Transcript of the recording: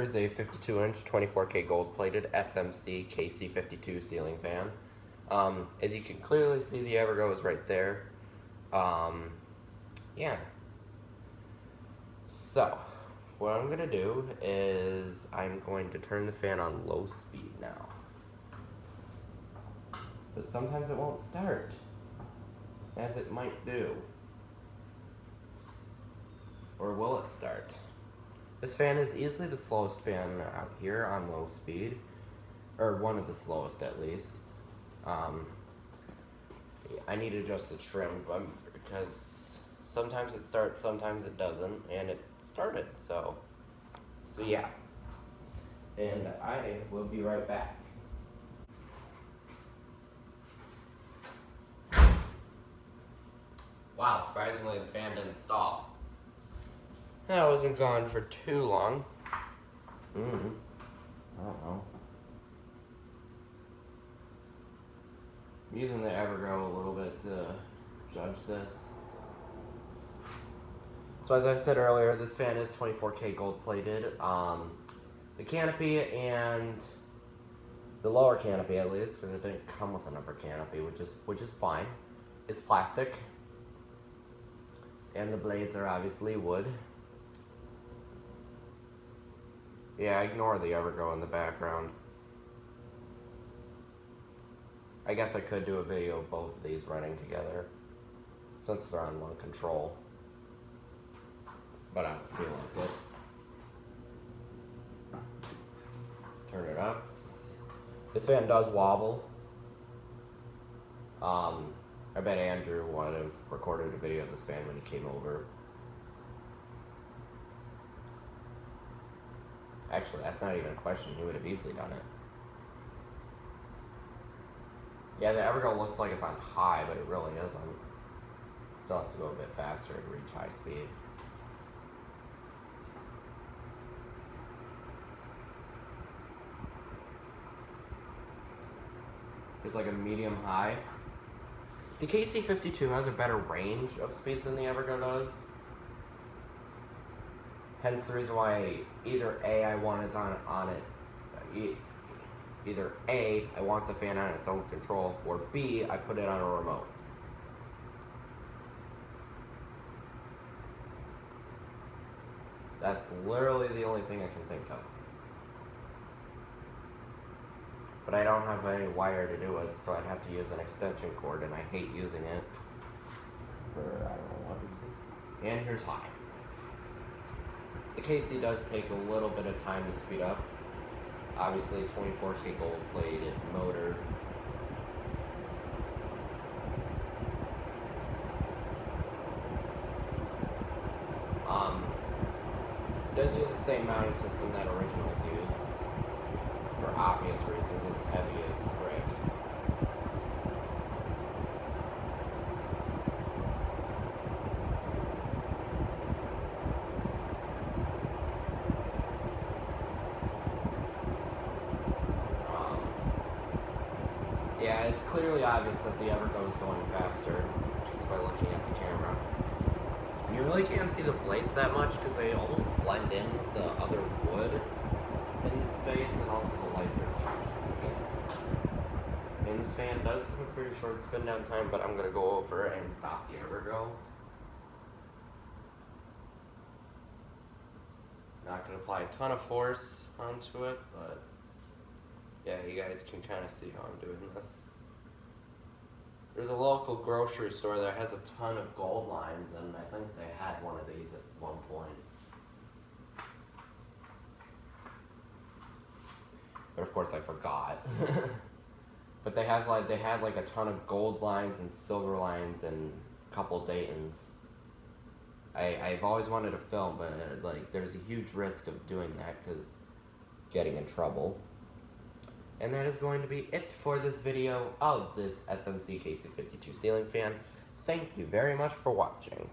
here is a 52-inch, 24K gold-plated SMC KC52 ceiling fan. As you can clearly see, the Evergo is right there. Yeah. So, what I'm going to do is I'm going to turn the fan on low speed now. But sometimes it won't start, as it might do. Or will it start? This fan is easily the slowest fan out here on low speed, or one of the slowest at least. I need to adjust the trim because sometimes it starts, sometimes it doesn't, and it started, so yeah. And I will be right back. Wow, surprisingly the fan didn't stall. That wasn't gone for too long. I don't know. I'm using the Evergo a little bit to judge this. So as I said earlier, this fan is 24K gold plated. The canopy and the lower canopy, at least, because it didn't come with an upper canopy, which is fine. It's plastic, and the blades are obviously wood. Yeah, ignore the Evergo in the background. I guess I could do a video of both of these running together, since they're on one control. But I don't feel like it. Turn it up. This fan does wobble. I bet Andrew would have recorded a video of this fan when he came over. Actually, that's not even a question. He would have easily done it. Yeah, the Evergo looks like it's on high, but it really isn't. Still has to go a bit faster to reach high speed. It's like a medium high. The KC52 has a better range of speeds than the Evergo does. Hence the reason why either A, I want it on it. Either A, I want the fan on its own control, or B, I put it on a remote. That's literally the only thing I can think of. But I don't have any wire to do it, so I'd have to use an extension cord, and I hate using it for I don't know what reason. And here's high. The KC does take a little bit of time to speed up. Obviously, 24K gold plated motor. It does use the same mounting system that originals use. For obvious reasons, it's heavy as frick. Yeah, it's clearly obvious that the Evergo is going faster, just by looking at the camera. You really can't see the blades that much because they almost blend in with the other wood in the space, and also the lights are huge. And this fan does have a pretty short spin down time, but I'm going to go over and stop the Evergo. Not going to apply a ton of force onto it, but yeah, you guys can kind of see how I'm doing this. There's a local grocery store that has a ton of gold lines, and I think they had one of these at one point. But of course I forgot. But they had like a ton of gold lines and silver lines and a couple Daytons. I've always wanted to film, but like there's a huge risk of doing that because getting in trouble. And that is going to be it for this video of this SMC KC52 ceiling fan. Thank you very much for watching.